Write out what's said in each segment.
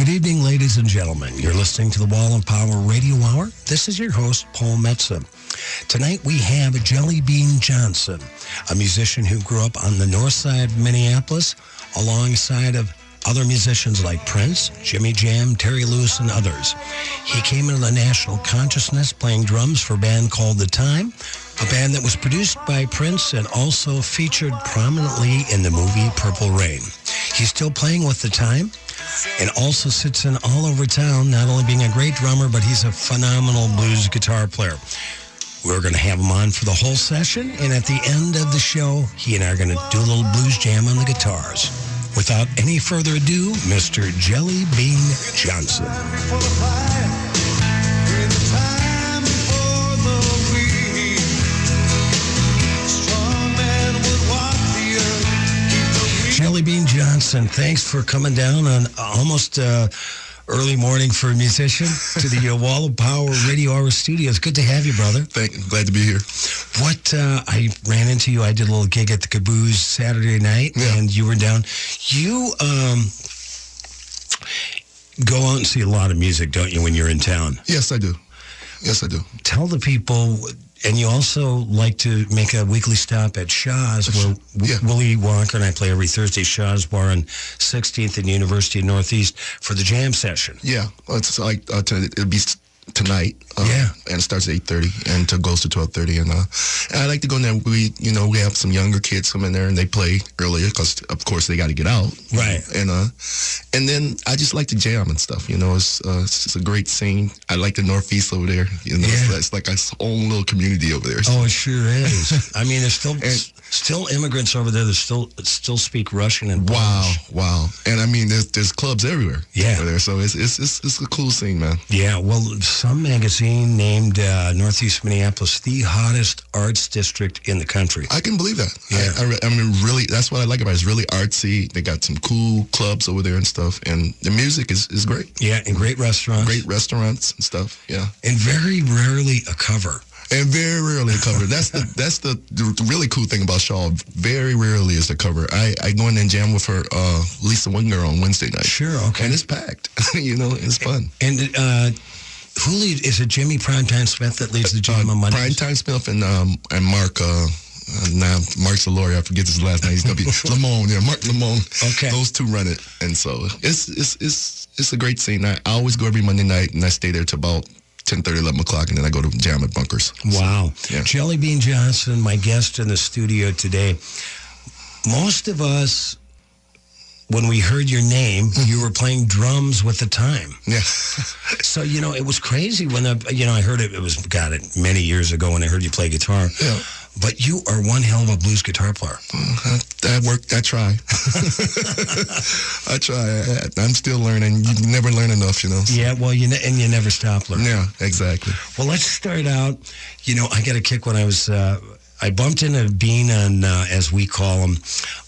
Good evening, ladies and gentlemen. You're listening to the Wall of Power Radio Hour. This is your host, Paul Metza. Tonight we have Jelly Bean Johnson, a musician who grew up on the north side of Minneapolis alongside of other musicians like Prince, Jimmy Jam, Terry Lewis, and others. He came into the national consciousness playing drums for a band called The Time, a band that was produced by Prince and also featured prominently in the movie Purple Rain. He's still playing with The Time and also sits in all over town, not only being a great drummer, but he's a phenomenal blues guitar player. We're going to have him on for the whole session, and at the end of the show, he and I are going to do a little blues jam on the guitars. Without any further ado, Mr. Jelly Bean Johnson. Jelly Bean Johnson, thanks for coming down on almost early morning for a musician to the Wall of Power Radio Hour studio. It's good to have you, brother. Glad to be here. I ran into you. I did a little gig at the Caboose Saturday night, and you were down. You go out and see a lot of music, don't you, when you're in town? Yes, I do. Tell the people, and you also like to make a weekly stop at Shaw's, where Willie Walker and I play every Thursday, Shaw's Bar on 16th and University of Northeast for the jam session. Yeah, it's like it'll be tonight. And it starts at 8:30 and it goes to 12:30. And I like to go in there. We have some younger kids come in there and they play earlier because, of course, they got to get out. Right. And then I just like to jam and stuff. It's a great scene. I like the Northeast over there. It's like its own little community over there. Oh, it sure is. I mean, there's still immigrants over there that still speak Russian and Polish. Wow. And I mean, there's clubs everywhere. Yeah. Over there, so it's a cool scene, man. Yeah. Well, some magazine named Northeast Minneapolis the hottest arts district in the country. I can believe that. Yeah. I mean, really, that's what I like about it. It's really artsy. They got some cool clubs over there and stuff, and the music is great. Yeah, and great restaurants. Great restaurants and stuff. Yeah. And very rarely a cover. And very rarely a cover. That's the really cool thing about Shaw. Very rarely is the cover. I go in and jam with her, Lisa Winger, on Wednesday night. Sure, okay. And it's packed. It's fun. And who leads? Is it Jimmy Primetime Smith that leads the jam on Monday? Primetime Smith and Mark. Now Mark's a lawyer. I forget his last name. He's gonna be Lamone. Yeah, Mark Lamone. Okay. Those two run it, and so it's a great scene. I always go every Monday night, and I stay there till about 10:30, 11 o'clock, and then I go to jam at Bunkers. Wow. Yeah. Jelly Bean Johnson, my guest in the studio today. Most of us, when we heard your name, you were playing drums with The Time. Yeah. So, it was crazy when, I heard it was, many years ago when I heard you play guitar. Yeah. But you are one hell of a blues guitar player. I try. I try. I'm still learning. You never learn enough, Yeah, well, you never stop learning. Yeah, exactly. Well, let's start out. I got a kick when I bumped into Bean on, as we call him,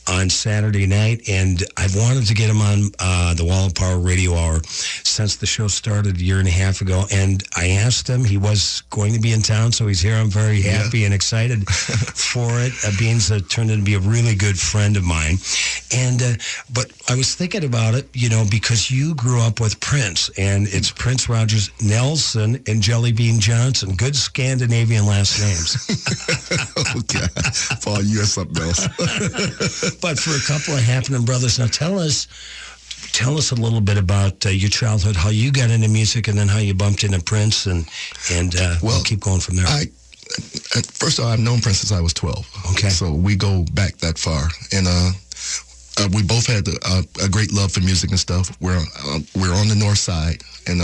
on Saturday night, and I've wanted to get him on the Wall of Power Radio Hour since the show started a year and a half ago, and I asked him. He was going to be in town, so he's here. I'm very happy and excited for it. Bean's turned into be a really good friend of mine, and but I was thinking about it, because you grew up with Prince, and it's Prince Rogers Nelson and Jelly Bean Johnson. Good Scandinavian last names. Okay. Paul, you're something else. But for a couple of happening brothers, now tell us a little bit about your childhood, how you got into music, and then how you bumped into Prince, and we'll keep going from there. First of all, I've known Prince since I was 12. Okay. So we go back that far, and we both had a great love for music and stuff. We're on the north side, and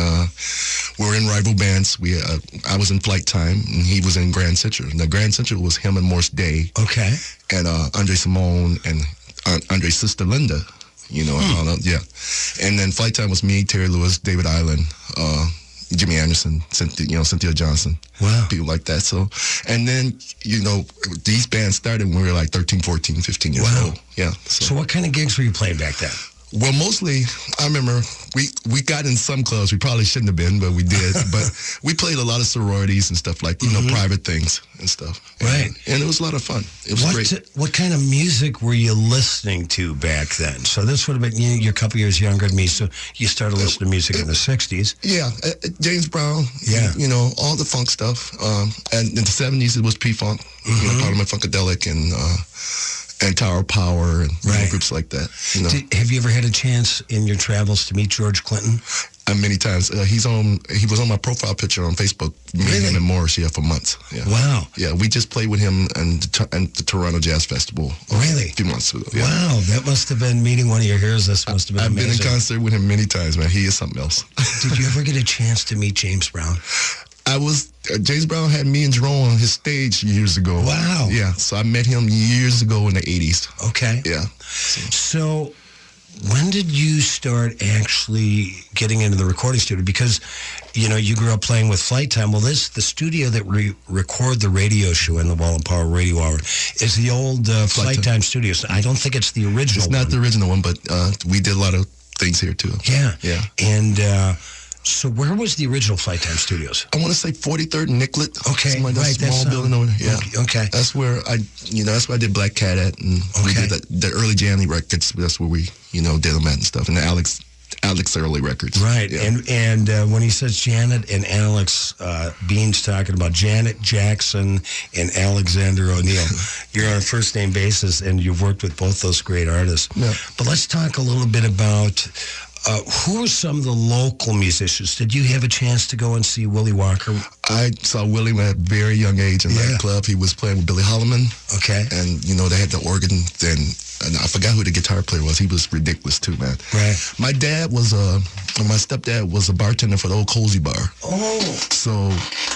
we're in rival bands. I was in Flight Time, and he was in Grand Central. And the Grand Central was him and Morse Day. Okay. And Andre Simone and Andre's sister Linda. Yeah. And then Flight Time was me, Terry Lewis, David Island, Jimmy Anderson, Cynthia Johnson. Wow. People like that. So, and then, these bands started when we were like 13, 14, 15 years old. Yeah. So what kind of gigs were you playing back then? Well, mostly, I remember we got in some clubs. We probably shouldn't have been, but we did. But we played a lot of sororities and stuff like, private things and stuff. Right. And it was a lot of fun. It was great. What kind of music were you listening to back then? So this would have been, you're a couple years younger than me, so you started listening to music in the 60s. Yeah, James Brown, all the funk stuff. And in the 70s, it was P-Funk, Parliament Funkadelic and Tower of Power and groups like that. Have you ever had a chance in your travels to meet George Clinton? Many times. He was on my profile picture on Facebook, me him and Morris, for months. Yeah. Wow. Yeah, we just played with him and the Toronto Jazz Festival. Really? A few months ago. Yeah. Wow, that must have been meeting one of your heroes. This must have been amazing. I've been in concert with him many times, man. He is something else. Did you ever get a chance to meet James Brown? James Brown had me and Jerome on his stage years ago. Wow. Yeah, so I met him years ago in the 80s. Okay. Yeah. So when did you start actually getting into the recording studio? Because, you grew up playing with Flight Time. Well, the studio that we record the radio show in the Wall and Power Radio Hour is the old Flight Time Studios. I don't think it's the original one. It's not the original one, but we did a lot of things here, too. Yeah. Yeah. And so where was the original Flight Time Studios? I want to say 43rd and Nicollet. Okay, like that small building over there. Yeah. Okay. That's where that's where I did Black Cat at, and we did the early Janley records. That's where we, did them at and stuff, and the Alex early records. Right. Yeah. And when he says Janet and Alex, Bean's talking about Janet Jackson and Alexander O'Neill. You're on a first name basis, and you've worked with both those great artists. Yeah. But let's talk a little bit about who are some of the local musicians? Did you have a chance to go and see Willie Walker? I saw Willie at a very young age in that club. He was playing with Billy Holloman. Okay. And, they had the organ. And I forgot who the guitar player was. He was ridiculous, too, man. Right. My stepdad was a bartender for the old Cozy Bar. Oh. So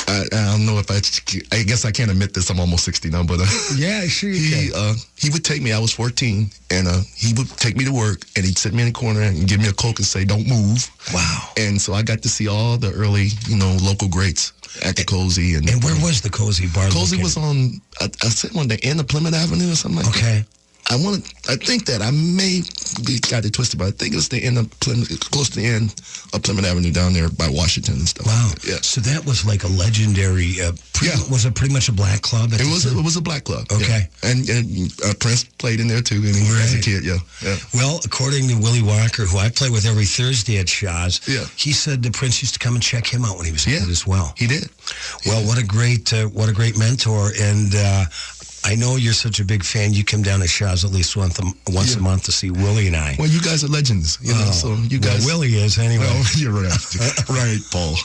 I don't know if I guess I can't admit this. I'm almost 60 now, but yeah, sure you can. He would take me. I was 14, and he would take me to work, and he'd sit me in the corner and give me a Coke and say, "Don't move." Wow. And so I got to see all the early, local greats at the Cozy. And where was the Cozy Bar? Cozy was on, I said one day, end of Plymouth Avenue or something like that. Okay. I think that I may got it twisted, but I think it was the end of Plymouth, close to the end of Plymouth Avenue down there by Washington and stuff. Wow. Yeah. So that was like a legendary, was it pretty much a black club? It was a black club. Okay. Yeah. And Prince played in there too, as a kid, yeah. Well, according to Willie Walker, who I play with every Thursday at Shaw's, he said the Prince used to come and check him out when he was a kid as well. He did. Well, what a great mentor. And I know you're such a big fan. You come down to Shaw's at least once a month to see Willie and I. Well, you guys are legends, so you guys... Well, Willie is, anyway. Well, you're right. Right, Paul.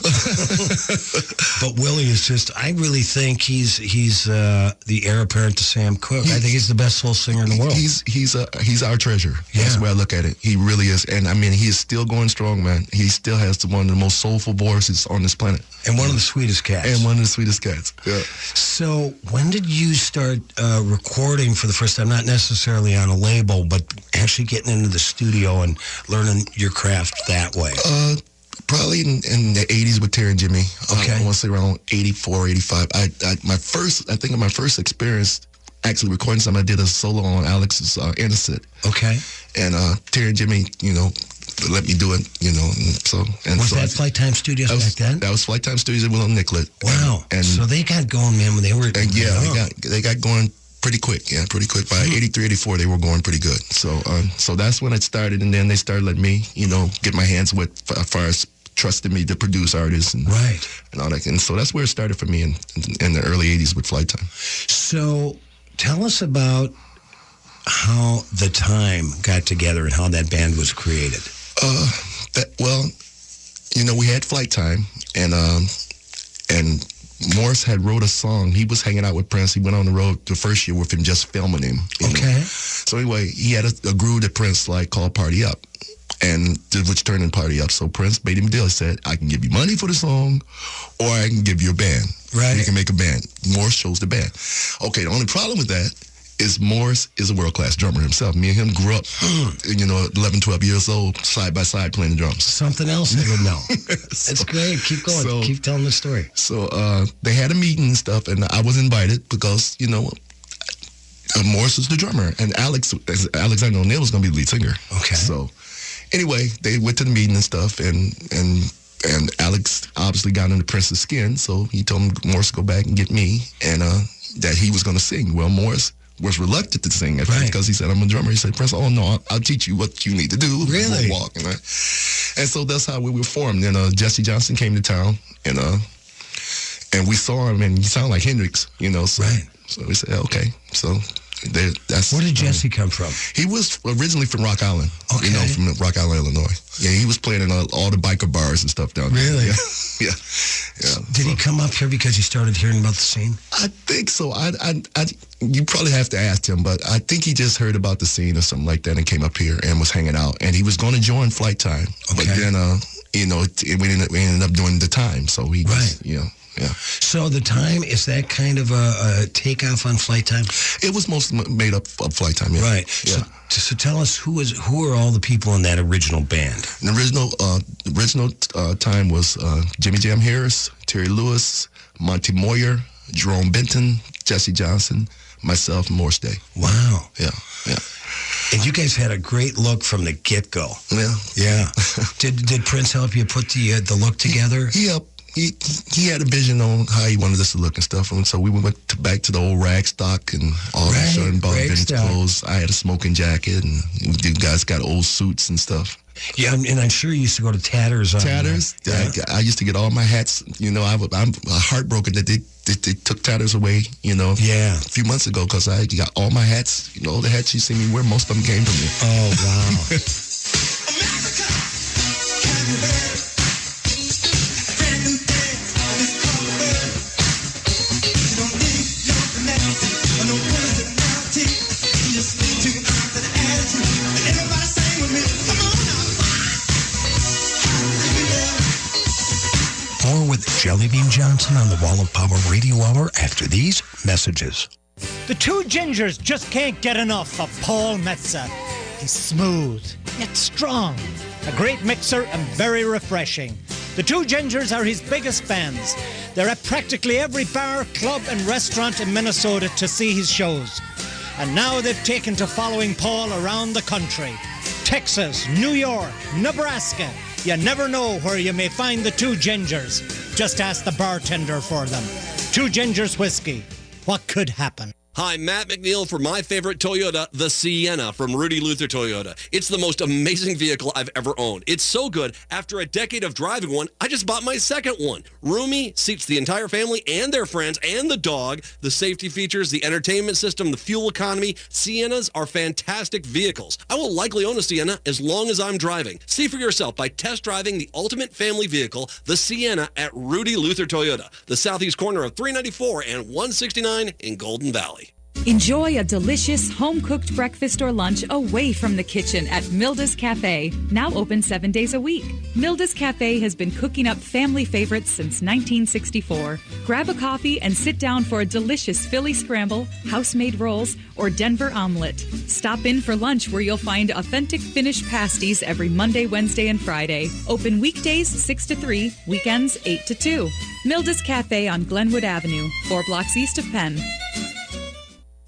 But Willie is just... I really think he's the heir apparent to Sam Cooke. I think he's the best soul singer in the world. He's our treasure. Yeah. That's the way I look at it. He really is. And, he is still going strong, man. He still has one of the most soulful voices on this planet. And one of the sweetest cats. Yeah. So when did you start recording for the first time? Not necessarily on a label, but actually getting into the studio and learning your craft that way? Probably in the 80s with Terry and Jimmy. Okay. I want to say around 84, 85. I think my first experience actually recording something, I did a solo on Alex's Innocent. Okay. And Terry and Jimmy, let me do it, Was that Flight Time Studios back then? That was Flight Time Studios. It was on Nicollet. Wow. And so they got going, man, when they were... they got going pretty quick. Yeah, pretty quick. By 83, 84, they were going pretty good. So that's when it started, and then they started letting me, get my hands wet as far as trusting me to produce artists and all that. And so that's where it started for me in the early 80s with Flight Time. So tell us about how The Time got together and how that band was created. We had Flight Time, and Morris had wrote a song. He was hanging out with Prince. He went on the road the first year with him, just filming him. Okay. So anyway, he had a groove that Prince called Party Up, which turned into Party Up. So Prince made him a deal. He said, I can give you money for the song, or I can give you a band. Right. You can make a band. Morris chose the band. Okay, the only problem with that is Morris is a world-class drummer himself. Me and him grew up, 11, 12 years old, side by side playing the drums. Something else I would know. That's great. Keep going. Keep telling the story. So they had a meeting and stuff, and I was invited because, Morris was the drummer, and Alexander O'Neill was going to be the lead singer. Okay. So anyway, they went to the meeting and stuff, and Alex obviously got under Prince's skin, so he told Morris to go back and get me, and that he was going to sing. Well, Morris was reluctant to sing at first because he said, I'm a drummer. He said, Prince, oh, no, I'll teach you what you need to do. Really? Walk. And so that's how we were formed. And Jesse Johnson came to town, and we saw him, and he sounded like Hendrix, So, so we said, okay. So that's... Where did Jesse come from? He was originally from Rock Island, okay. From Rock Island, Illinois. Yeah, he was playing in all the biker bars and stuff down there. Really? Yeah. Did he come up here because he started hearing about the scene? I think so. You probably have to ask him, but I think he just heard about the scene or something like that and came up here and was hanging out. And he was going to join Flight Time, but then, we ended up doing The Time. So he was, Yeah. So The Time, is that kind of a takeoff on Flight Time? It was mostly made up of Flight Time, yeah. Right. Yeah. So tell us, who are all the people in that original band? The original Time was Jimmy Jam Harris, Terry Lewis, Monty Moyer, Jerome Benton, Jesse Johnson, myself, and Morris Day. Wow. Yeah. And you guys had a great look from the get-go. Yeah. Did Prince help you put the look together? He helped. He had a vision on how he wanted us to look and stuff, and so we went back to the old rag stock and all that shirt and bought vintage clothes. I had a smoking jacket, and you guys got old suits and stuff. Yeah, and I'm sure you used to go to Tatters. I used to get all my hats. I'm heartbroken that they took Tatters away. A few months ago, because I got all my hats. All the hats you see me wear, most of them came from me. Oh wow. America, can you hear? More with Jelly Bean Johnson on the Wall of Power Radio Hour after these messages. The Two Gingers just can't get enough of Paul Metsa. He's smooth, yet strong, a great mixer and very refreshing. The Two Gingers are his biggest fans. They're at practically every bar, club and restaurant in Minnesota to see his shows. And now they've taken to following Paul around the country. Texas, New York, Nebraska. You never know where you may find the Two Gingers. Just ask the bartender for them. Two Gingers Whiskey. What could happen? Hi, Matt McNeil for my favorite Toyota, the Sienna from Rudy Luther Toyota. It's the most amazing vehicle I've ever owned. It's so good, after a decade of driving one, I just bought my second one. Roomy, seats the entire family and their friends and the dog. The safety features, the entertainment system, the fuel economy. Siennas are fantastic vehicles. I will likely own a Sienna as long as I'm driving. See for yourself by test driving the ultimate family vehicle, the Sienna, at Rudy Luther Toyota, the southeast corner of 394 and 169 in Golden Valley. Enjoy a delicious home-cooked breakfast or lunch away from the kitchen at Milda's Cafe, now open 7 days a week. Milda's Cafe has been cooking up family favorites since 1964. Grab a coffee and sit down for a delicious Philly scramble, house-made rolls, or Denver omelet. Stop in for lunch where you'll find authentic Finnish pasties every Monday, Wednesday, and Friday. Open weekdays 6 to 3, weekends 8 to 2. Milda's Cafe on Glenwood Avenue, 4 blocks east of Penn.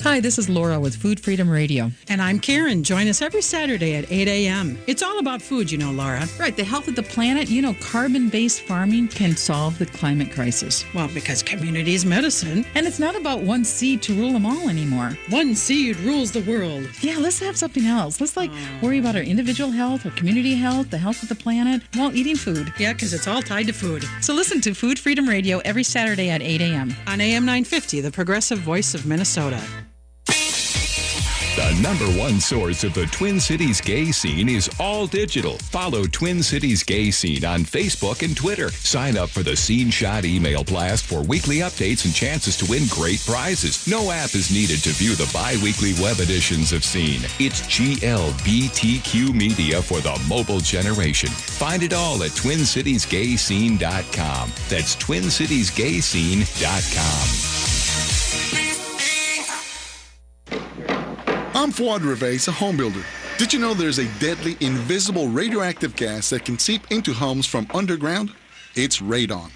Hi, this is Laura with Food Freedom Radio. And I'm Karen. Join us every Saturday at 8 a.m. It's all about food, Laura. Right, the health of the planet. Carbon-based farming can solve the climate crisis. Well, because community is medicine. And it's not about one seed to rule them all anymore. One seed rules the world. Yeah, let's have something else. Let's worry about our individual health, our community health, the health of the planet, while eating food. Yeah, because it's all tied to food. So listen to Food Freedom Radio every Saturday at 8 a.m. on AM 950, the progressive voice of Minnesota. The number one source of the Twin Cities gay scene is all digital. Follow Twin Cities Gay Scene on Facebook and Twitter. Sign up for the Scene Shot email blast for weekly updates and chances to win great prizes. No app is needed to view the bi-weekly web editions of Scene. It's GLBTQ media for the mobile generation. Find it all at TwinCitiesGayScene.com. That's TwinCitiesGayScene.com. I'm Fuad Reves, a home builder. Did you know there's a deadly, invisible radioactive gas that can seep into homes from underground? It's radon.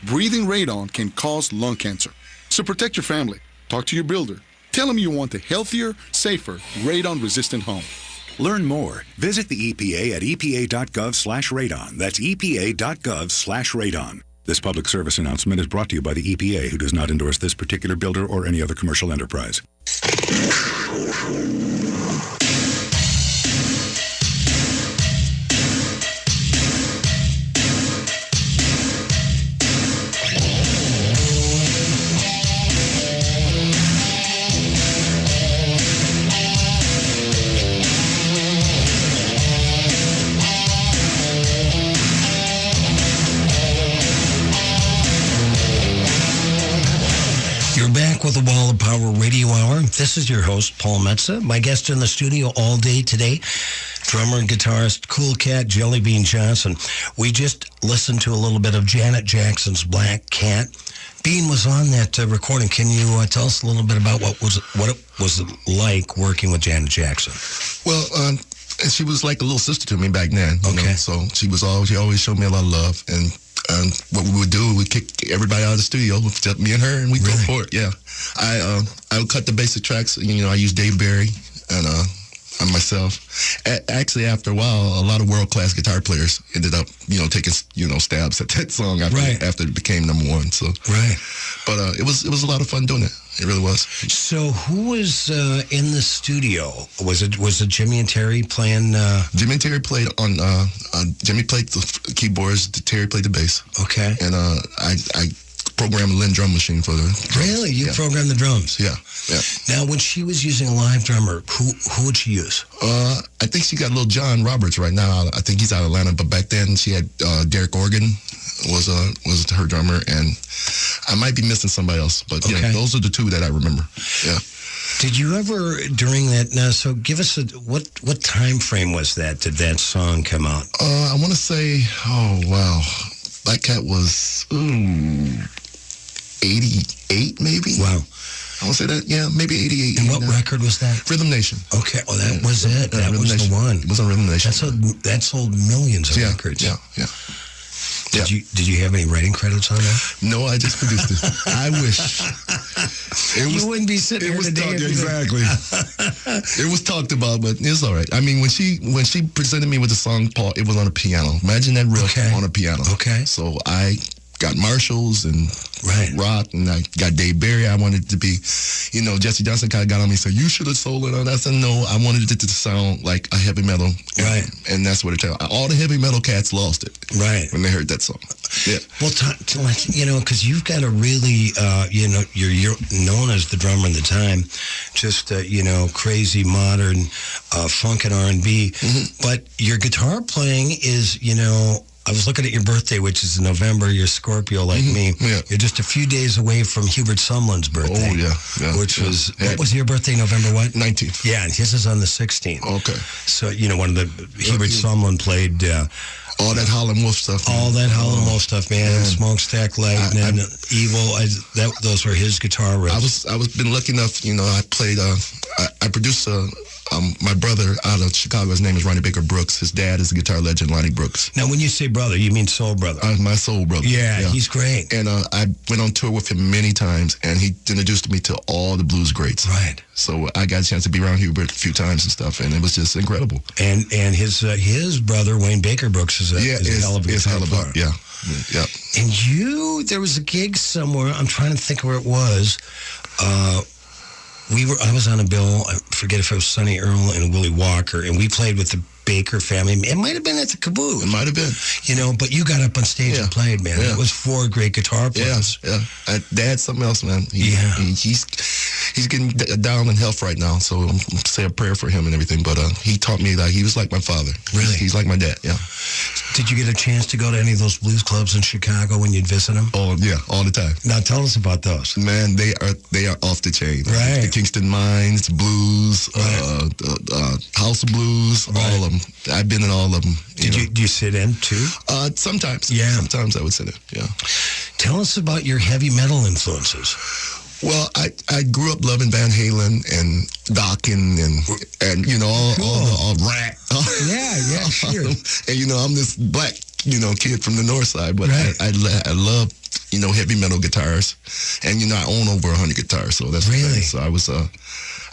Breathing radon can cause lung cancer. So protect your family. Talk to your builder. Tell them you want a healthier, safer, radon-resistant home. Learn more. Visit the EPA at epa.gov/radon. That's epa.gov/radon. This public service announcement is brought to you by the EPA, who does not endorse this particular builder or any other commercial enterprise. You're back with the Wall of Power Radio Hour. This is your host, Paul Metza. My guest in the studio all day today, drummer and guitarist Cool Cat Jelly Bean Johnson. We just listened to a little bit of Janet Jackson's Black Cat. Bean was on that recording. Can you tell us a little bit about what it was like working with Janet Jackson? Well, she was like a little sister to me back then. You know? So she always showed me a lot of love, and what we would do, we'd kick everybody out of the studio, just me and her, and we'd go for it. Yeah, I would cut the basic tracks. You know, I used Dave Berry and myself. Actually, after a while, a lot of world-class guitar players ended up, taking stabs at that song after it became number one. So but it was a lot of fun doing it. It really was. So who was in the studio? Was it Jimmy and Terry playing? Jimmy and Terry played on. Jimmy played the keyboards. Terry played the bass. Okay. And I programmed a Lynn drum machine for the drums. Really? You programmed the drums? Yeah. Now, when she was using a live drummer, who would she use? I think she got little John Roberts right now. I think he's out of Atlanta, but back then she had Derek Organ was her drummer, and I might be missing somebody else, but yeah, those are the two that I remember. Yeah. Did you ever during that? Now, so give us what time frame was that? Did that song come out? I want to say, oh wow, Black Cat was 88 maybe. Wow. I want to say that, yeah, maybe 88. And what record was that? Rhythm Nation. Okay, well, that was it. That was the one. It was on Rhythm Nation. That sold millions of records. Yeah. Did you have any writing credits on that? No, I just produced it. I wish. You wouldn't be sitting here today. Exactly. It was talked about, but it's all right. I mean, when she presented me with the song, Paul, it was on a piano. Imagine that riff on a piano. Okay. So I got Marshalls and rock, and I got Dave Berry. I wanted it to be, Jesse Johnson kind of got on me and said, you should have sold it on that. I said, no, I wanted it to sound like a heavy metal. Right. And that's what it turned out. All the heavy metal cats lost it. Right. When they heard that song. Yeah. Well, because you've got a really, you're known as the drummer in the time, just, crazy modern funk and R&B. Mm-hmm. But your guitar playing is, I was looking at your birthday, which is in November. You're Scorpio like me. Yeah. You're just a few days away from Hubert Sumlin's birthday. Oh, yeah. Which was, what was your birthday, November what? 19th. Yeah, and his is on the 16th. Okay. So, one of the, Hubert Sumlin played... all that Howlin' Wolf stuff. All that Howlin' Wolf stuff, man. Smokestack Lightning, Evil. Those were his guitar riffs. I was been lucky enough, I played, I produced my brother out of Chicago. His name is Ronnie Baker Brooks. His dad is the guitar legend, Lonnie Brooks. Now, when you say brother, you mean soul brother? My soul brother. Yeah, he's great. And I went on tour with him many times, and he introduced me to all the blues greats. Right. So I got a chance to be around Hubert a few times and stuff, and it was just incredible. And his brother, Wayne Baker Brooks, is a hell of a guitar player. Yeah. And there was a gig somewhere, I'm trying to think where it was. I was on a bill, I forget if it was Sonny Earl and Willie Walker, and we played with the Baker family. It might have been at the Caboose. It might have been. But you got up on stage and played, man. Yeah. It was 4 great guitar players. Yeah. Dad's something else, man. He's getting down in health right now, so I'm say a prayer for him and everything. But he taught me that he was like my father. Really? He's like my dad, yeah. Did you get a chance to go to any of those blues clubs in Chicago when you'd visit them? Oh, yeah, all the time. Now tell us about those. Man, they are off the chain. Right. The Kingston Mines, Blues, House of Blues, all of them. I've been in all of them. Do you sit in too? Sometimes. Yeah. Sometimes I would sit in, yeah. Tell us about your heavy metal influences. Well, I grew up loving Van Halen and Dokken and all Rat. Yeah, sure. And I'm this black kid from the north side, but I love heavy metal guitars, and I own over 100 guitars, so that's really. So I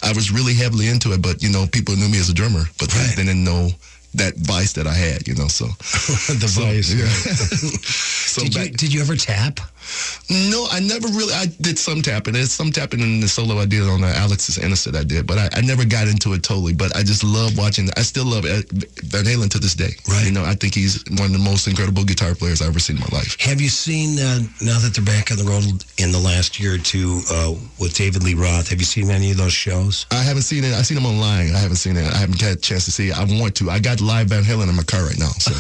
I was really heavily into it, but, people knew me as a drummer, but they didn't know that vice that I had, so. The vice. Yeah. So did you ever tap? No, I never really. I did some tapping. There's some tapping in the solo I did on Alex's Innocent I did, but I never got into it totally. But I just love watching. I still love Van Halen to this day. Right. I think he's one of the most incredible guitar players I've ever seen in my life. Have you seen, now that they're back on the road in the last year or two with David Lee Roth, have you seen any of those shows? I haven't seen it. I've seen them online. I haven't seen it. I haven't had a chance to see it. I want to. I got live Van Halen in my car right now. So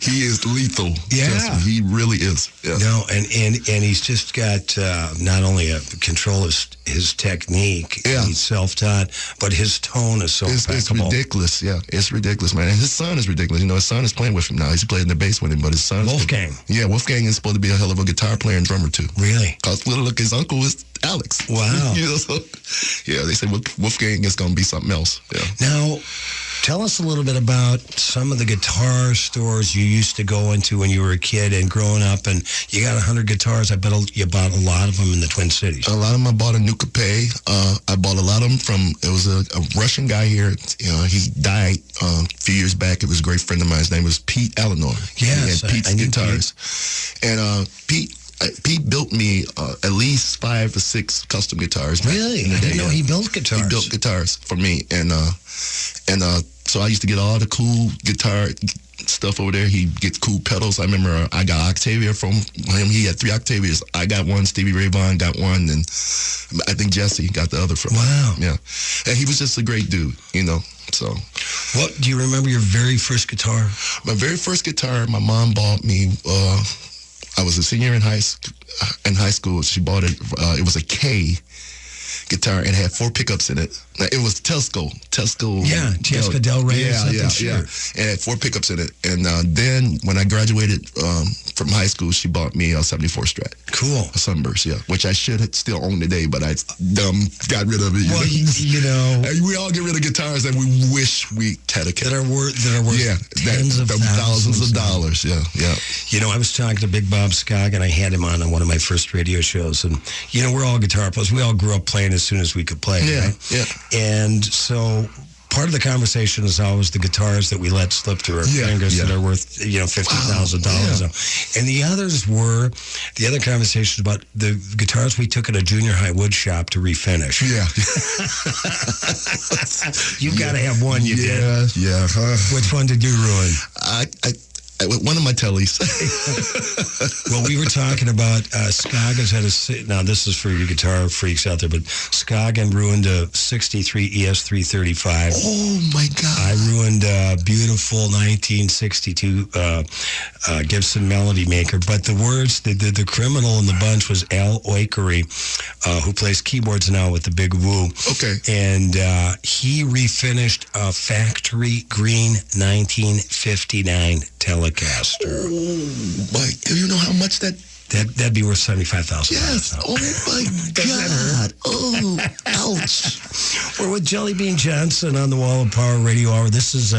he is lethal. Yeah. Trust me, he really is. Yeah. No, and he's just got not only a control of his technique, he's self-taught, but his tone is so impeccable. It's ridiculous, yeah. It's ridiculous, man. And his son is ridiculous. His son is playing with him now. He's playing the bass with him, but his son... Wolfgang. Wolfgang is supposed to be a hell of a guitar player and drummer, too. Really? Because, look, his uncle is Alex. Wow. They said Wolfgang is going to be something else. Yeah. Now... tell us a little bit about some of the guitar stores you used to go into when you were a kid and growing up, and you got 100 guitars. I bet you bought a lot of them in the Twin Cities. A lot of them I bought in New Capet. I bought a lot of them from, it was a Russian guy here. He died a few years back. It was a great friend of mine. His name was Pete Eleanor. Yes, he had Pete's guitars. Pete. And Pete built me at least 5 or 6 custom guitars. Really? I didn't know he built guitars. He built guitars for me. And so I used to get all the cool guitar stuff over there. He gets cool pedals. I remember I got Octavia from him. He had 3 Octavias. I got one. Stevie Ray Vaughan got one. And I think Jesse got the other from him. Wow. Yeah. And he was just a great dude, so. What, do you remember your very first guitar? My very first guitar, my mom bought me, I was a senior in high school. She bought it. It was a K guitar and had 4 pickups in it. It was Tesco. Yeah, Tesco Del Rey. Yeah. And had 4 pickups in it. And then when I graduated from high school, she bought me a 74 Strat. Cool. A Sunburst, yeah, which I should still own today, but I got rid of it. Well, we all get rid of guitars that we wish we had a that are worth tens of thousands of dollars. Yeah. I was talking to Big Bob Skog, and I had him on one of my first radio shows, and we're all guitar players. We all grew up playing as soon as we could play. Yeah, right? yeah. And so part of the conversation is always the guitars that we let slip through our fingers that are worth, $50,000. And the other conversation about the guitars we took at a junior high wood shop to refinish. Yeah. You've got to have one you did. Yeah. Which one did you ruin? One of my tellies. Well, we were talking about Scoggins had now this is for your guitar freaks out there, but Scoggin ruined a 63 ES335. Oh my God. I ruined a beautiful 1962 Gibson Melody Maker, but the words, the criminal in the bunch was Al Oikery, who plays keyboards now with the Big Woo. Okay. And he refinished a factory green 1959 Telecaster. Oh my! Do you know how much that'd be worth $75,000? Yes. Oh my God! Oh, ouch! We're with Jelly Bean Johnson on the Wall of Power Radio Hour. This is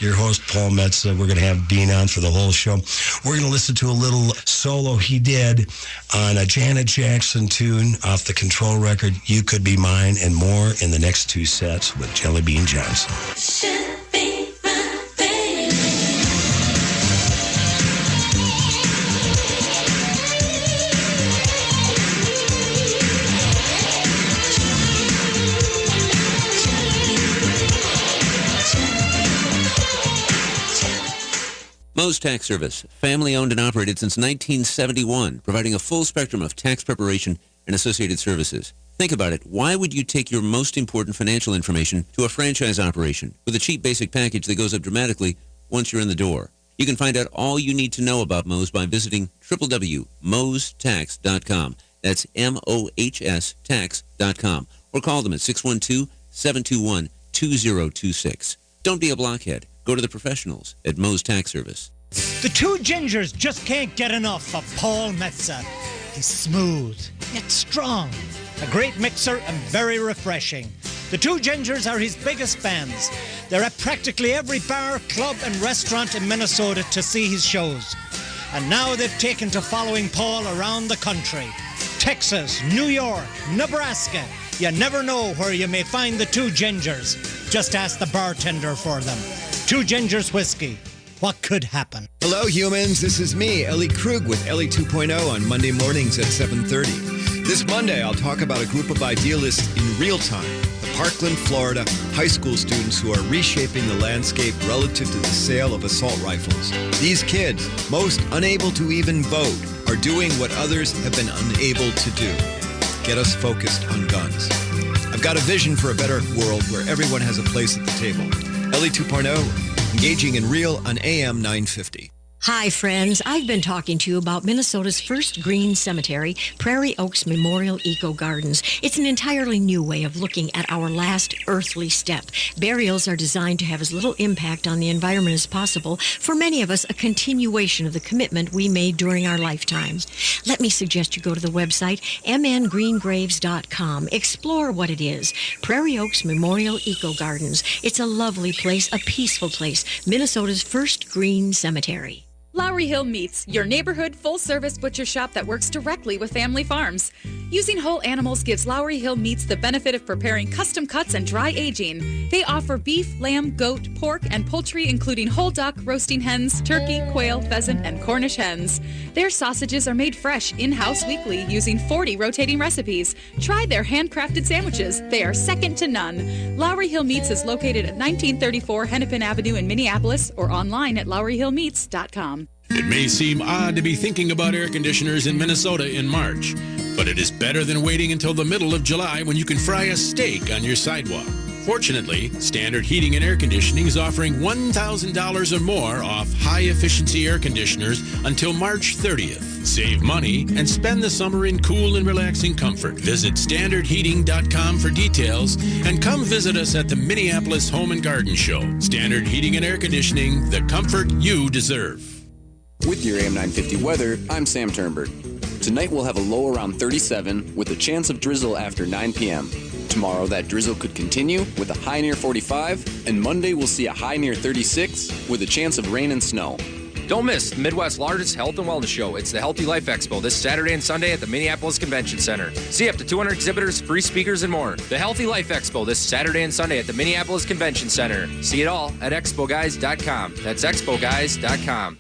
your host Paul Metsa. We're going to have Bean on for the whole show. We're going to listen to a little solo he did on a Janet Jackson tune off the Control record, "You Could Be Mine," and more in the next 2 sets with Jelly Bean Johnson. Moe's Tax Service, family-owned and operated since 1971, providing a full spectrum of tax preparation and associated services. Think about it. Why would you take your most important financial information to a franchise operation with a cheap basic package that goes up dramatically once you're in the door? You can find out all you need to know about Moe's by visiting www.moestax.com. That's MOHS tax.com. Or call them at 612-721-2026. Don't be a blockhead. Go to the professionals at Moe's Tax Service. The 2 Gingers just can't get enough of Paul Metsa. He's smooth, yet strong, a great mixer and very refreshing. The 2 Gingers are his biggest fans. They're at practically every bar, club and restaurant in Minnesota to see his shows. And now they've taken to following Paul around the country. Texas, New York, Nebraska, You never know where you may find the Two Gingers. Just ask the bartender for them. Two Gingers Whiskey. What could happen? Hello, humans. This is me, Ellie Krug, with Ellie 2.0 on Monday mornings at 7:30. This Monday, I'll talk about a group of idealists in real time. The Parkland, Florida high school students who are reshaping the landscape relative to the sale of assault rifles. These kids, most unable to even vote, are doing what others have been unable to do. Get us focused on guns. I've got a vision for a better world where everyone has a place at the table. Ellie 2.0, engaging in real on AM 950. Hi, friends. I've been talking to you about Minnesota's first green cemetery, Prairie Oaks Memorial Eco Gardens. It's an entirely new way of looking at our last earthly step. Burials are designed to have as little impact on the environment as possible. For many of us, a continuation of the commitment we made during our lifetime. Let me suggest you go to the website, mngreengraves.com. Explore what it is. Prairie Oaks Memorial Eco Gardens. It's a lovely place, a peaceful place. Minnesota's first green cemetery. Lowry Hill Meats, your neighborhood full-service butcher shop that works directly with family farms. Using whole animals gives Lowry Hill Meats the benefit of preparing custom cuts and dry aging. They offer beef, lamb, goat, pork, and poultry, including whole duck, roasting hens, turkey, quail, pheasant, and Cornish hens. Their sausages are made fresh in-house weekly using 40 rotating recipes. Try their handcrafted sandwiches. They are second to none. Lowry Hill Meats is located at 1934 Hennepin Avenue in Minneapolis or online at LowryHillMeats.com. It may seem odd to be thinking about air conditioners in Minnesota in March, but it is better than waiting until the middle of July when you can fry a steak on your sidewalk. Fortunately, Standard Heating and Air Conditioning is offering $1,000 or more off high-efficiency air conditioners until March 30th. Save money and spend the summer in cool and relaxing comfort. Visit standardheating.com for details and come visit us at the Minneapolis Home and Garden Show. Standard Heating and Air Conditioning, the comfort you deserve. With your AM 950 weather, I'm Sam Turnberg. Tonight we'll have a low around 37 with a chance of drizzle after 9 p.m. Tomorrow that drizzle could continue with a high near 45, and Monday we'll see a high near 36 with a chance of rain and snow. Don't miss the Midwest's largest health and wellness show. It's the Healthy Life Expo this Saturday and Sunday at the Minneapolis Convention Center. See up to 200 exhibitors, free speakers, and more. The Healthy Life Expo this Saturday and Sunday at the Minneapolis Convention Center. See it all at expoguys.com. That's expoguys.com.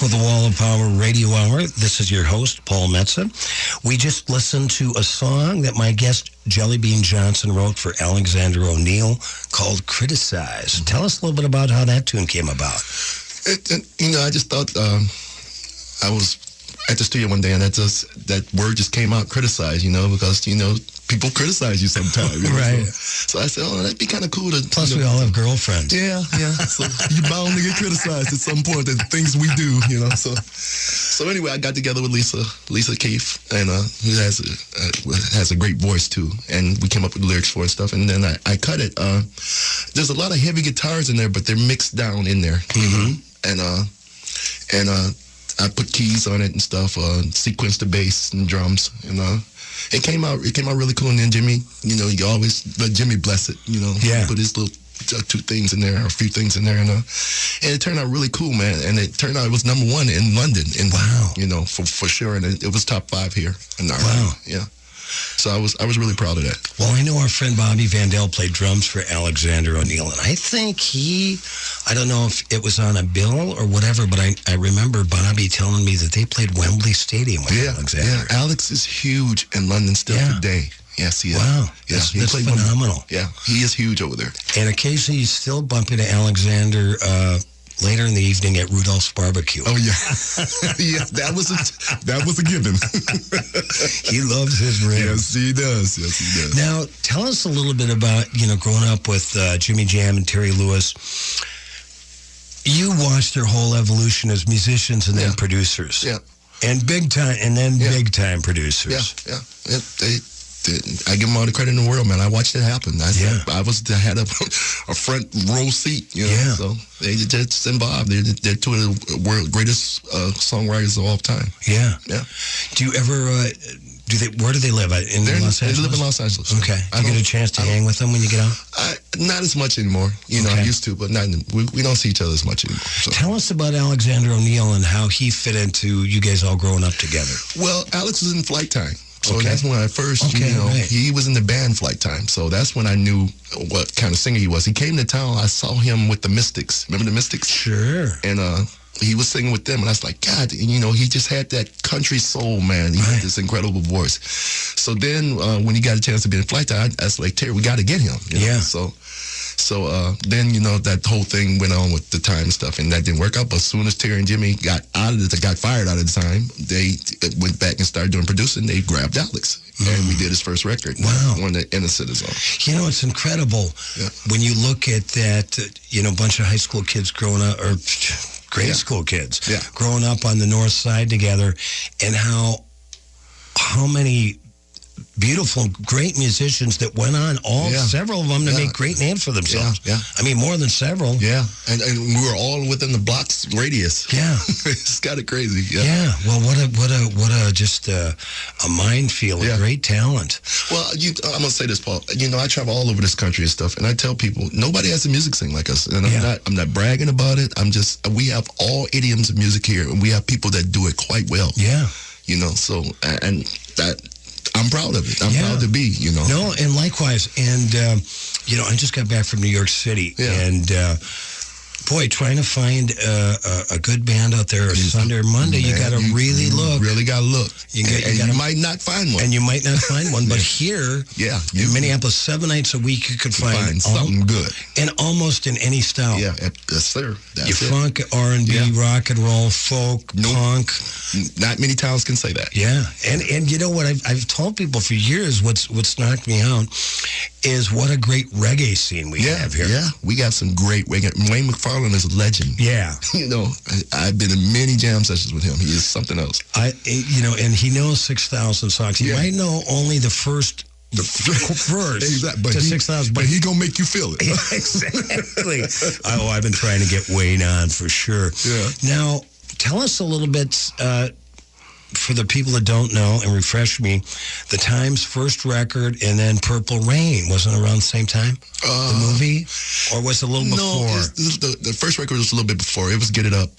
With the Wall of Power Radio Hour. This is your host, Paul Metsa. We just listened to a song that my guest, Jelly Bean Johnson, wrote for Alexander O'Neill called Criticize. Tell us a little bit about how that tune came about. I just thought I was at the studio one day and that word just came out, criticize, because, people criticize you sometimes. Right. So I said, that'd be kind of cool to... Plus, we all have girlfriends. Yeah. So you're bound to get criticized at some point, the things we do, So anyway, I got together with Lisa Keefe, and who has a great voice, too. And we came up with lyrics for it and stuff. And then I cut it. There's a lot of heavy guitars in there, but they're mixed down in there. Mm-hmm. And I put keys on it and stuff, sequenced the bass and drums, It came out really cool, and then Jimmy, you always let Jimmy bless it, Yeah. Put his little two things in there, or a few things in there, and it turned out really cool, man. And it turned out it was number one in London, wow, for sure, and it was top 5 here in Ireland. Wow, yeah. So I was really proud of that. Well, I know our friend Bobby Vandell played drums for Alexander O'Neill, and I think I don't know if it was on a bill or whatever, but I remember Bobby telling me that they played Wembley Stadium with Alexander. Yeah, Alex is huge in London still today. Yes, he is. Wow, yeah, that's phenomenal. Yeah, he is huge over there. And occasionally you still bump into Alexander later in the evening at Rudolph's Barbecue. Oh, yeah. Yeah, that was a given. He loves his ribs. Yes, he does. Now, tell us a little bit about, growing up with Jimmy Jam and Terry Lewis. you watched their whole evolution as musicians and then producers. Yeah. And big time producers. Yeah. I give them all the credit in the world, man. I watched it happen. I had a front row seat, you know. Yeah. So they just involved. They're two of the world's greatest songwriters of all time. Yeah. Yeah. Do you ever? Where do they live? In Los Angeles? They live in Los Angeles. Okay. Do you get a chance to hang with them when you get out? Not as much anymore. You know, I used to, but we don't see each other as much anymore. So. Tell us about Alexander O'Neal and how he fit into you guys all growing up together. Well, Alex was in Flight Time. So that's when I first, he was in the band Flight Time. So that's when I knew what kind of singer he was. He came to town. I saw him with the Mystics. Remember the Mystics? Sure. And he was singing with them. And I was like, God, he just had that country soul, man. He had this incredible voice. So then when he got a chance to be in Flight Time, I was like, Terry, we got to get him. You know? Yeah. So then, that whole thing went on with the Time stuff, and that didn't work out. But as soon as Terry and Jimmy got fired out of the Time, they went back and started doing producing. They grabbed Alex, and we did his first record. Wow. One that Innocent is on. It's incredible when you look at that, bunch of high school kids growing up, or grade school kids growing up on the north side together, and how many beautiful, great musicians that went on, several of them, to make great names for themselves. Yeah. I mean, more than several. Yeah. And we were all within the block's radius. Yeah. It's kind of crazy. Yeah. Well, what a just a minefield of great talent. Well, I'm going to say this, Paul. I travel all over this country and stuff, and I tell people, nobody has a music scene like us. And I'm not bragging about it. We have all idioms of music here, and we have people that do it quite well. Yeah. So, and that, I'm proud of it. I'm proud to be, No, and likewise. And, I just got back from New York City. Yeah. And, boy, trying to find a good band out there Sunday or Monday, you got to really look. Really got to look. You might not find one. And you might not find one. But here, in Minneapolis, 7 nights a week, you could find something good. And almost in any style. Yeah, yes, sir. Funk, R&B, rock and roll, folk, punk. Not many towns can say that. Yeah. And you know what? I've told people for years what's knocked me out is what a great reggae scene we have here. Yeah, we got some great reggae. Wayne McFarlane is a legend. Yeah. I've been in many jam sessions with him. He is something else. And he knows 6,000 songs. He might know only the first verse exactly. to 6,000. But he gonna make you feel it. Exactly. I've been trying to get Wayne on for sure. Yeah. Now, tell us a little bit, for the people that don't know, and refresh me, the Time's first record and then Purple Rain wasn't around the same time? The movie? Or was it a little before? No, the first record was a little bit before. It was Get It Up.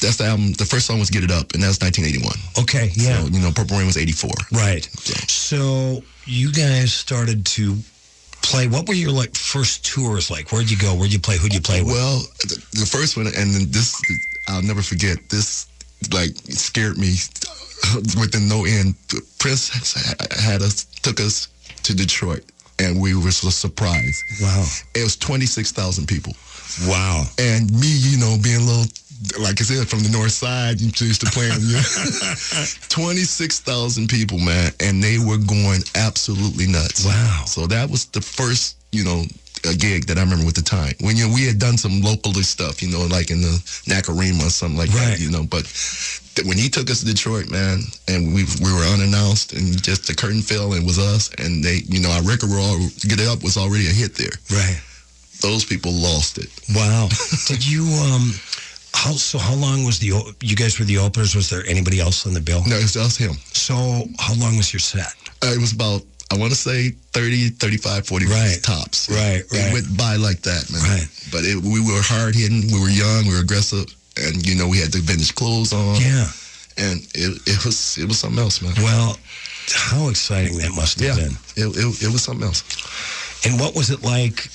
That's the album. The first song was Get It Up, and that was 1981. Okay, yeah. So, Purple Rain was 84. Right. So you guys started to play. What were your first tours like? Where'd you go? Where'd you play? Who'd you play with? Well, the first one, and then this, I'll never forget, this it scared me within no end. Prince took us to Detroit, and we were so surprised. Wow. It was 26,000 people. Wow. And me, being a little, like I said, from the north side, used to playing, 26,000 people, man, and they were going absolutely nuts. Wow. So that was the first, a gig that I remember with the Time. When we had done some locally stuff, like in the Nakarima or something like that, but when he took us to Detroit, man, and we were unannounced, and just the curtain fell and it was us, and they, our record Get It Up was already a hit there. Right. Those people lost it. Wow. Did you how long was you guys were the openers? Was there anybody else on the bill? No, it was just him. So how long was your set? It was about, I want to say 30, 35, 40 minutes tops. Right. It went by like that, man. Right. But we were hard-hitting, we were young, we were aggressive, and, we had the vintage clothes on. Yeah. And it was something else, man. Well, how exciting that must have been. It was something else. And what was it like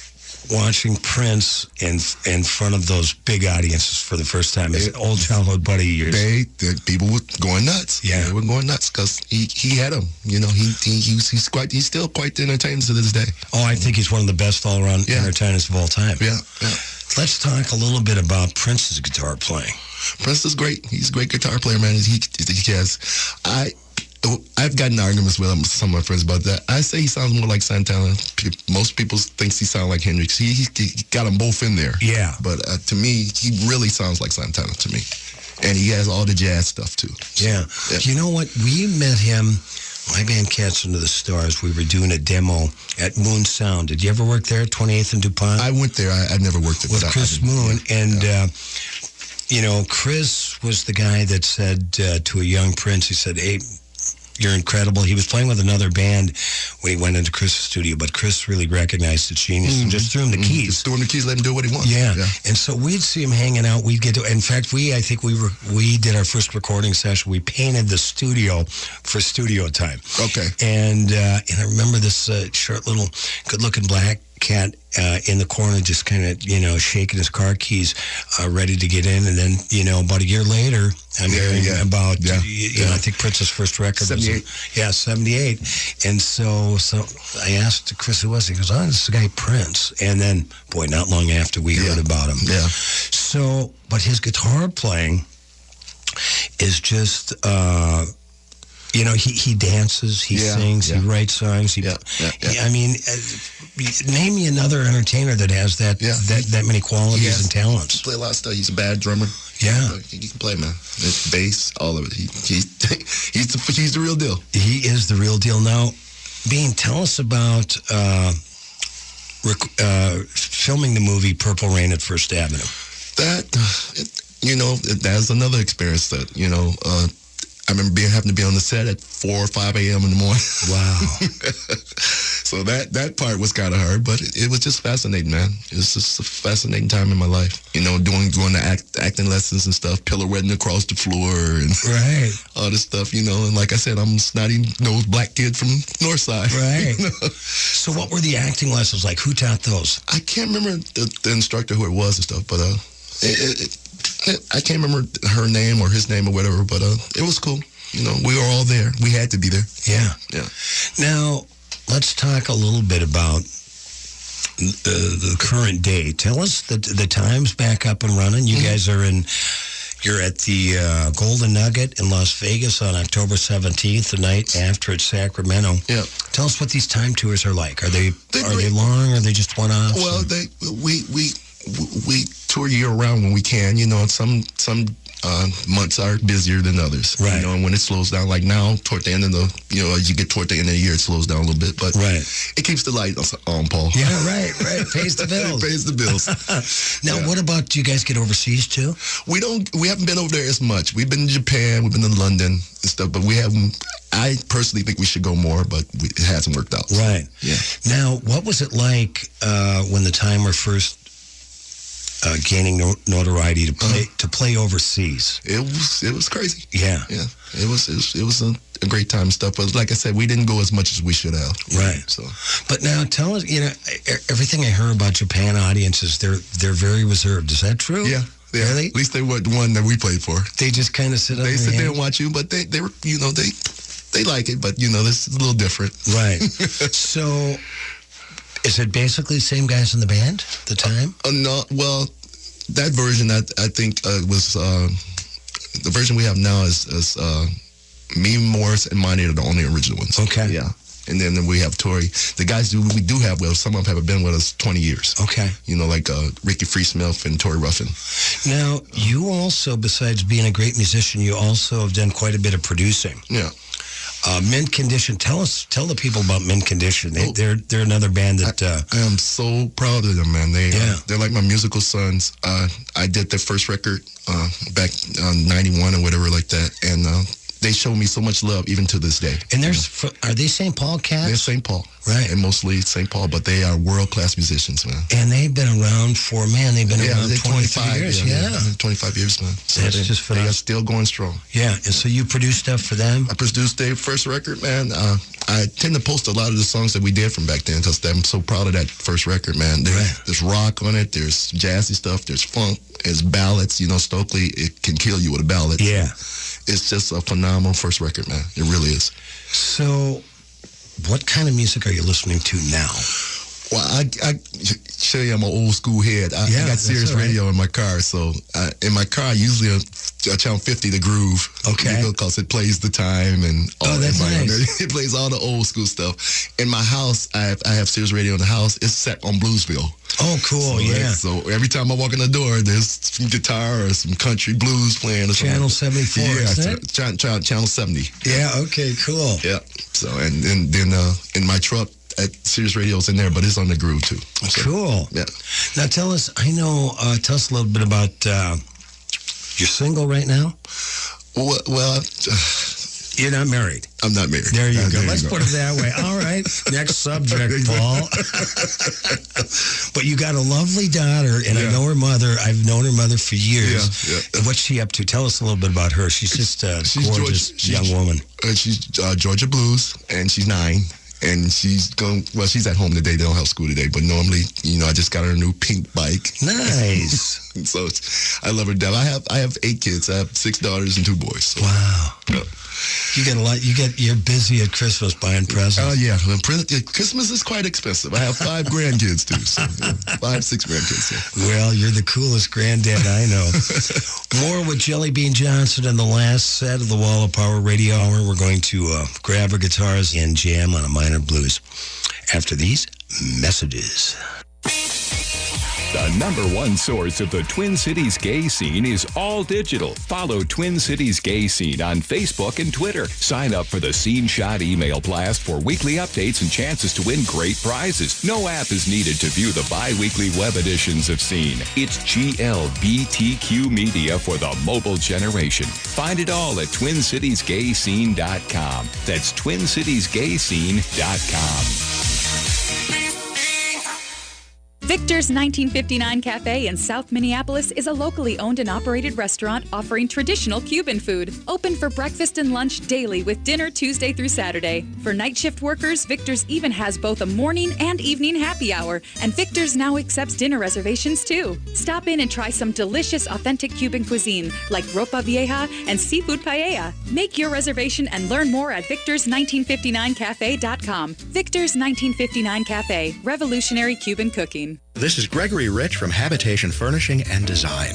watching Prince in front of those big audiences for the first time? His old childhood buddy of yours. The people were going nuts. Yeah, they were going nuts because he had them. He's still quite the entertainer to this day. Oh, I think he's one of the best all-around entertainers of all time. Yeah. Let's talk a little bit about Prince's guitar playing. Prince is great. He's a great guitar player, man. I I've gotten arguments with some of my friends about that. I say he sounds more like Santana. Most people think he sounds like Hendrix. He got them both in there. Yeah. But to me, he really sounds like Santana to me. And he has all the jazz stuff, too. Yeah. You know what? We met him, my band Cats Into the Stars. We were doing a demo at Moon Sound. Did you ever work there at 28th and DuPont? I went there. I never worked there. With Chris Moon. And, you know, Chris was the guy that said to a young Prince, he said, hey, you're incredible. He was playing with another band when he went into Chris' studio, but Chris really recognized his genius and just threw him the keys. Just threw him the keys, let him do what he wants. Yeah. And so we'd see him hanging out. We'd get to, in fact, we did our first recording session. We painted the studio for studio time. Okay. And I remember this short little good-looking black cat in the corner just kind of, you know, shaking his car keys, ready to get in. And then, you know, about a year later, I'm hearing about, you know, I think Prince's first record 78. was 78. And so I asked Chris who was he. He goes, oh, this is the guy Prince. And then, boy, not long after we heard about him. Yeah. So, but his guitar playing is just, you know, he dances, he sings, he writes songs. I mean, name me another entertainer that has that many qualities and talents. He play a lot of stuff. He's a bad drummer. Yeah. He can play, man. It's bass, all of it. He's the real deal. He is the real deal. Now, Bean, tell us about filming the movie Purple Rain at First Avenue. That's another experience that, you know, I remember having to be on the set at 4 or 5 a.m. in the morning. Wow. So that part was kind of hard, but it was just fascinating, man. It was just a fascinating time in my life. You know, going the acting lessons and stuff, pirouetting across the floor and all this stuff, you know. And like I said, I'm a snotty-nosed black kid from Northside. Right. You know? So what were the acting lessons like? Who taught those? I can't remember the instructor who it was and stuff, but I can't remember her name or his name or whatever, but it was cool. You know, we were all there. We had to be there. Yeah. Yeah. Now, let's talk a little bit about the current day. Tell us the time's back up and running. You guys are you're at the Golden Nugget in Las Vegas on October 17th, the night after at Sacramento. Yeah. Tell us what these time tours are like. Are they long or are they just one-offs? Well, we tour year-round when we can. You know, some months are busier than others. Right. You know, and when it slows down, like now, toward the end of as you get toward the end of the year, it slows down a little bit. But it keeps the light on, Paul. Yeah, right. Pays the bills. It pays the bills. Now, what about, do you guys get overseas too? We haven't been over there as much. We've been to Japan, we've been to London and stuff, but we haven't. I personally think we should go more, but it hasn't worked out. Right. Yeah. Now, what was it like when the Timer first gaining notoriety to play overseas? It was crazy. Yeah. Yeah. It was a great time and stuff. But like I said, we didn't go as much as we should have. Right. So. But now tell us, you know, everything I hear about Japan audiences, they're very reserved. Is that true? Yeah. Yeah. Really? At least they were the one that we played for. They just kind of sit up. They sit there and watch you, but they were, you know, they like it, but you know, this is a little different. Right. So, is it basically the same guys in the band at the time? No. Well, that version I think was the version we have now is me, Morris, and Monty are the only original ones. Okay. Yeah. And then we have Tori. The guys we do have with us, some of them have been with us 20 years. Okay. You know, like Ricky Freesmith and Tori Ruffin. Now, you also, besides being a great musician, you also have done quite a bit of producing. Yeah. Mint Condition. Tell the people about Mint Condition. They're another band that I am so proud of them, man. They're like my musical sons. I did their first record back in 91 or whatever like that, and they show me so much love even to this day. And are they St. Paul cats? They're St. Paul. Right. And mostly St. Paul, but they are world-class musicians, man. And they've been around they've been around 25 years. Yeah. 25 years, man. So That's just phenomenal. They are still going strong. Yeah. And so you produce stuff for them? I produced their first record, man. I tend to post a lot of the songs that we did from back then because I'm so proud of that first record, man. There's rock on it. There's jazzy stuff. There's funk. There's ballads. You know, Stokely, it can kill you with a ballad. Yeah. It's just a phenomenal first record, man. It really is. So, what kind of music are you listening to now? Well, I show you I'm an old school head. I got Sirius Radio in my car, so in my car usually I channel 50 the Groove. Okay. Because it plays the time and all that's nice. It plays all the old school stuff. In my house, I have Sirius Radio in the house. It's set on Bluesville. Oh, cool! So every time I walk in the door, there's some guitar or some country blues playing. Or Channel 74. Yeah, Channel 70. Yeah. Okay. Cool. Yeah. So and then in my truck. Sirius Radio's in there, but it's on the Groove too. So, cool. Yeah. Now tell us a little bit about you're single right now? Well, you're not married. I'm not married. There you go. Let's put it that way. All right. Next subject, Paul. But you got a lovely daughter, and I know her mother. I've known her mother for years. Yeah. What's she up to? Tell us a little bit about her. She's just a gorgeous young woman. She's Georgia Blues, and she's 9. And she's at home today. They don't have school today. But normally, I just got her a new pink bike. Nice. So I love her to death. I have 8 kids. I have 6 daughters and 2 boys. So. Wow. Yeah. You get a lot. You're busy at Christmas buying presents. Oh, yeah. Christmas is quite expensive. I have 5 grandkids, too. So 5-6 grandkids. So. Well, you're the coolest granddad I know. More with Jelly Bean Johnson in the last set of the Wall of Power Radio Hour. We're going to grab our guitars and jam on a minor blues after these messages. The #1 source of the Twin Cities gay scene is all digital. Follow Twin Cities Gay Scene on Facebook and Twitter. Sign up for the Scene Shot email blast for weekly updates and chances to win great prizes. No app is needed to view the bi-weekly web editions of Scene. It's GLBTQ media for the mobile generation. Find it all at TwinCitiesGayScene.com. That's TwinCitiesGayScene.com. Victor's 1959 Cafe in South Minneapolis is a locally owned and operated restaurant offering traditional Cuban food. Open for breakfast and lunch daily with dinner Tuesday through Saturday. For night shift workers, Victor's even has both a morning and evening happy hour, and Victor's now accepts dinner reservations too. Stop in and try some delicious authentic Cuban cuisine like ropa vieja and seafood paella. Make your reservation and learn more at victors1959cafe.com. Victor's 1959 Cafe, revolutionary Cuban cooking. This is Gregory Rich from Habitation Furnishing and Design.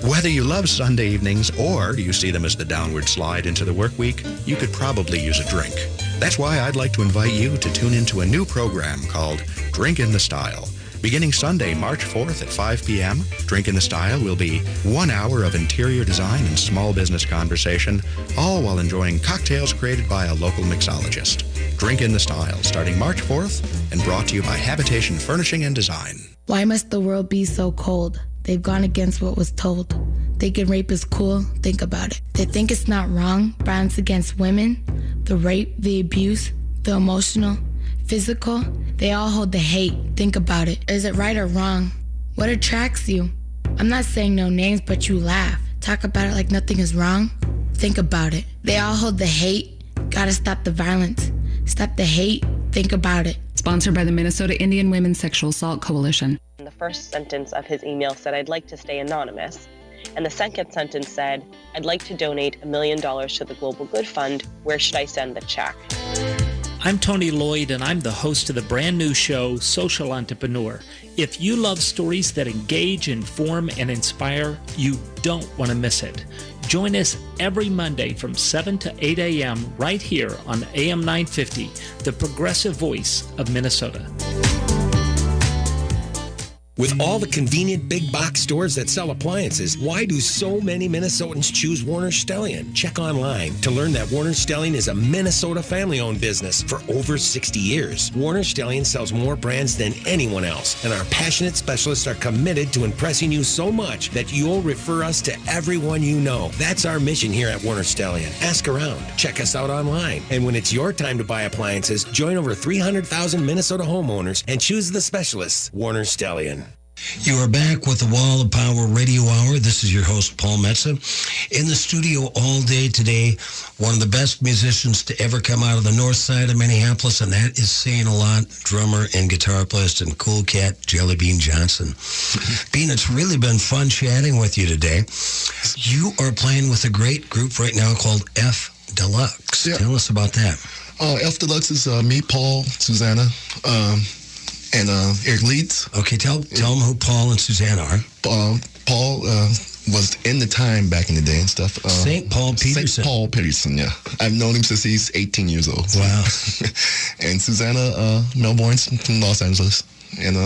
Whether you love Sunday evenings or you see them as the downward slide into the work week, you could probably use a drink. That's why I'd like to invite you to tune into a new program called Drink in the Style. Beginning Sunday, March 4th at 5 p.m., Drink in the Style will be 1 hour of interior design and small business conversation, all while enjoying cocktails created by a local mixologist. Drink in the Style, starting March 4th, and brought to you by Habitation Furnishing and Design. Why must the world be so cold? They've gone against what was told. Thinking rape is cool, think about it. They think it's not wrong, violence against women, the rape, the abuse, the emotional, physical, they all hold the hate. Think about it. Is it right or wrong? What attracts you? I'm not saying no names, but you laugh. Talk about it like nothing is wrong. Think about it. They all hold the hate. Gotta stop the violence. Stop the hate. Think about it. Sponsored by the Minnesota Indian Women's Sexual Assault Coalition. The first sentence of his email said, "I'd like to stay anonymous." And the second sentence said, "I'd like to donate $1 million to the Global Good Fund. Where should I send the check?" I'm Tony Lloyd, and I'm the host of the brand new show, Social Entrepreneur. If you love stories that engage, inform, and inspire, you don't want to miss it. Join us every Monday from 7 to 8 a.m. right here on AM 950, the progressive voice of Minnesota. With all the convenient big box stores that sell appliances, why do so many Minnesotans choose Warner Stellian? Check online to learn that Warner Stellian is a Minnesota family-owned business for over 60 years. Warner Stellian sells more brands than anyone else, and our passionate specialists are committed to impressing you so much that you'll refer us to everyone you know. That's our mission here at Warner Stellian. Ask around, check us out online, and when it's your time to buy appliances, join over 300,000 Minnesota homeowners and choose the specialists, Warner Stellian. You are back with the Wall of Power Radio Hour. This is your host, Paul Metza. In the studio all day today, one of the best musicians to ever come out of the north side of Minneapolis, and that is saying a lot, drummer and guitar player and cool cat, Jelly Bean Johnson. Bean, it's really been fun chatting with you today. You are playing with a great group right now called F Deluxe. Yeah. Tell us about that. F Deluxe is me, Paul, Susanna, and Eric Leeds. Okay, tell them who Paul and Susanna are. Paul was in the time back in the day and stuff. St. Paul Peterson. St. Paul Peterson, yeah. I've known him since he's 18 years old. Wow. And Susanna Melbourne's from Los Angeles. And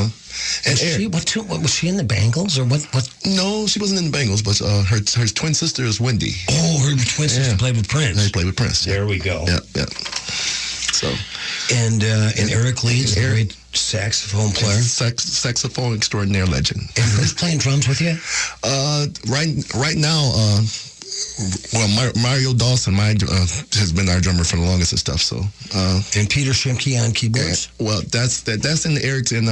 Eric. What was she in the Bangles or what? No, she wasn't in the Bangles, but her twin sister is Wendy. Oh, her twin sister played with Prince. They played with Prince. There we go. Yeah. So, and Eric Leeds, great saxophone player, saxophone extraordinaire legend. And who's playing drums with you? Right now, Mario Dawson has been our drummer for the longest and stuff. So, and Peter Shimke on keyboards. Well, that's in Eric's and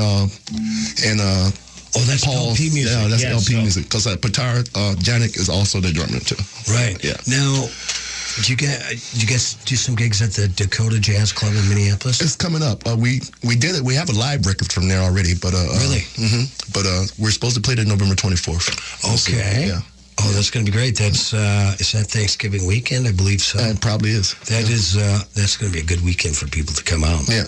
that's Paul's, LP music. Yeah, that's LP music. Because Petar Janik is also the drummer too. Right. Yeah. Now, do you guys do some gigs at the Dakota Jazz Club in Minneapolis? It's coming up. We did it. We have a live record from there already. But really? But we're supposed to play it November 24th. Okay. Yeah. Oh, that's going to be great. That's is that Thanksgiving weekend? I believe so. It probably is. That's going to be a good weekend for people to come out. Yeah.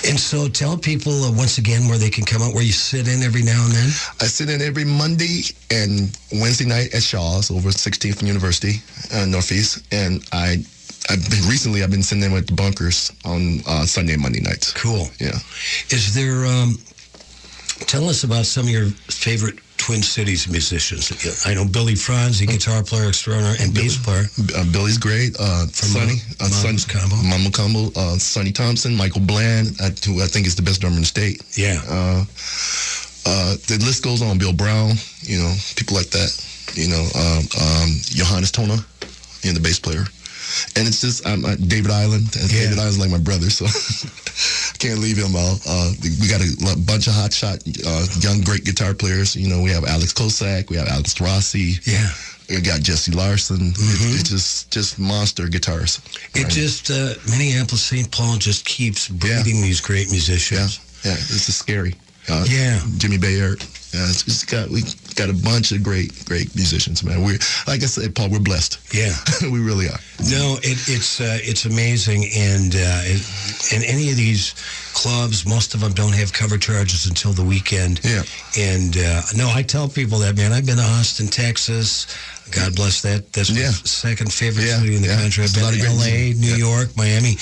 And so tell people once again where they can come out, where you sit in every now and then. I sit in every Monday and Wednesday night at Shaw's over 16th and University, Northeast. And I've been sitting in with the Bunkers on Sunday and Monday nights. Cool. Yeah. Is there, tell us about some of your favorite Twin Cities musicians. I know Billy Franz, the guitar player extraordinary and bass player. Billy's great. Sonny, Mama Combo, Sonny Thompson, Michael Bland, who I think is the best drummer in the state. Yeah. The list goes on. Bill Brown, people like that. Johannes Tona, the bass player. And it's just David Island. David Island's like my brother, so I can't leave him out. We got a bunch of hotshot young great guitar players. We have Alex Kosak, we have Alex Rossi. Yeah. We got Jesse Larson. It's just monster guitarists. It just Minneapolis, St. Paul just keeps breeding these great musicians. Yeah, it's just scary. Jimmy Bayard. We got a bunch of great musicians, man. We're, like I said, Paul, we're blessed. Yeah, we really are. No, it's amazing, and in any of these clubs, most of them don't have cover charges until the weekend. Yeah, and no, I tell people that, man. I've been to Austin, Texas. God bless that. That's my second favorite city in the country. I've been to L.A., New York, Miami,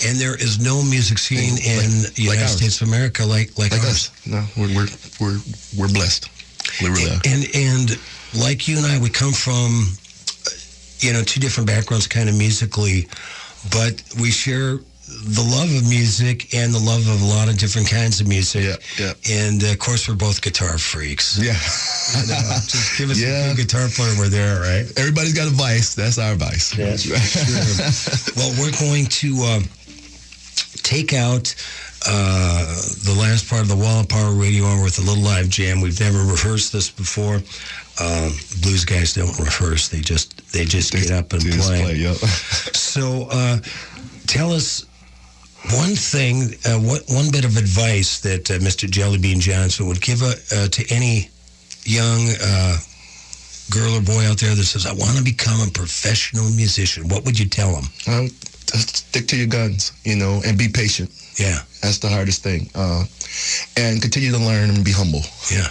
and there is no music scene in the United States of America like ours. No, we're blessed. We really are. And like you and I, we come from two different backgrounds, kind of musically, but we share the love of music and the love of a lot of different kinds of music. Yeah. And of course, we're both guitar freaks. Yeah. Just give us a good guitar player, we're there, right? Everybody's got a vice. That's our vice. That's right. Sure. Well, we're going to take out the last part of the Wall of Power Radio Hour with a little live jam. We've never rehearsed this before. Blues guys don't rehearse. They just get up and play. So tell us one thing, one bit of advice that Mr. Jellybean Johnson would give to any young girl or boy out there that says, I want to become a professional musician. What would you tell them? Stick to your guns, and be patient. Yeah. That's the hardest thing. And continue to learn and be humble. Yeah.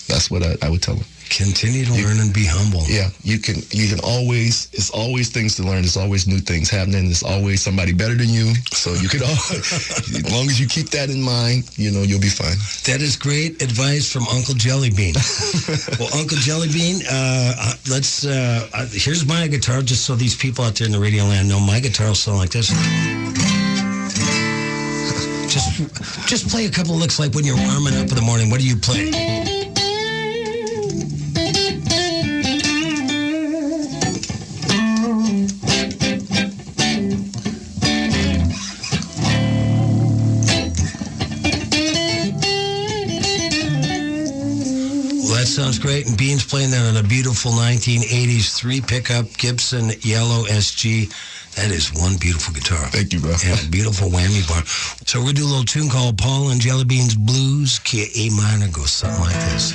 That's what I would tell them. Continue to learn and be humble. Yeah, you can always, it's always things to learn. There's always new things happening. There's always somebody better than you. So you can as long as you keep that in mind, you'll be fine. That is great advice from Uncle Jellybean. Well, Uncle Jellybean, here's my guitar, just so these people out there in the radio land know my guitar will sound like this. Just play a couple of licks like when you're warming up in the morning. What do you play? Sounds great, and Bean's playing that on a beautiful 1980s 3-pickup Gibson Yellow SG. That is one beautiful guitar. Thank you, bro. And a beautiful whammy bar. So we're going to do a little tune called Paul and Jellybean's Blues, key A minor, goes something like this.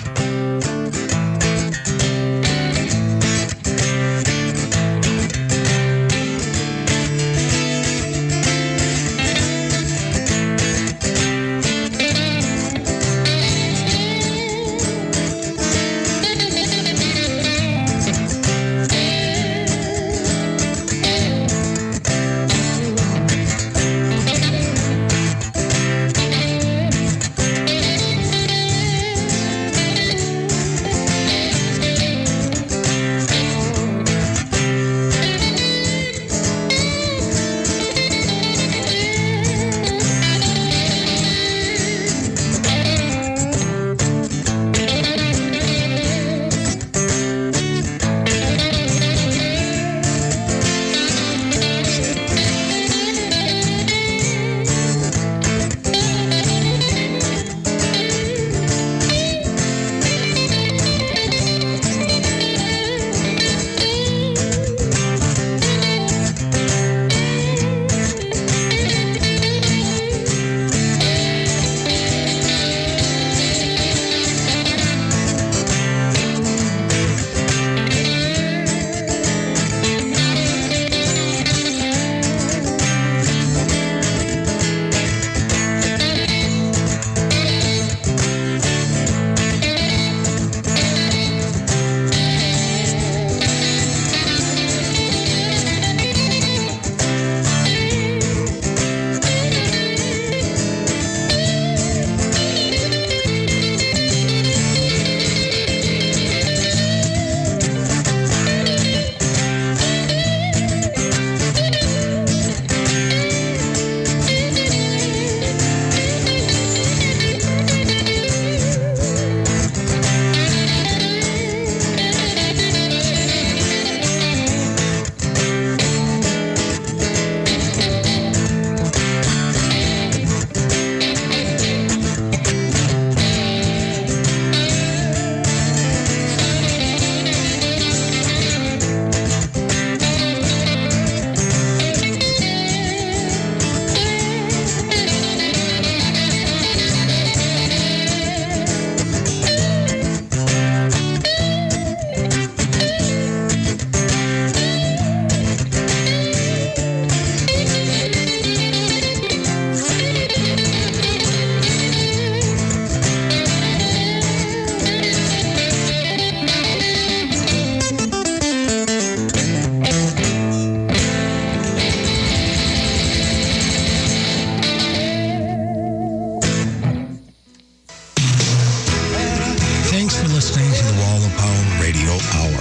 listening to the Wall of Power Radio Hour.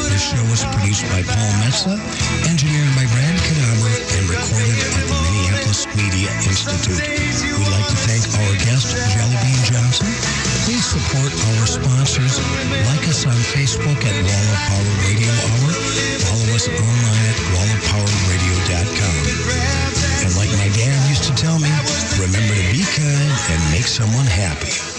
This show is produced by Paul Metza, engineered by Brad Kadamer, and recorded at the Minneapolis Media Institute. We'd like to thank our guest, Jelly Bean Johnson. Please support our sponsors. Like us on Facebook at Wall of Power Radio Hour. Follow us online at wallofpowerradio.com. And like my dad used to tell me, remember to be kind and make someone happy.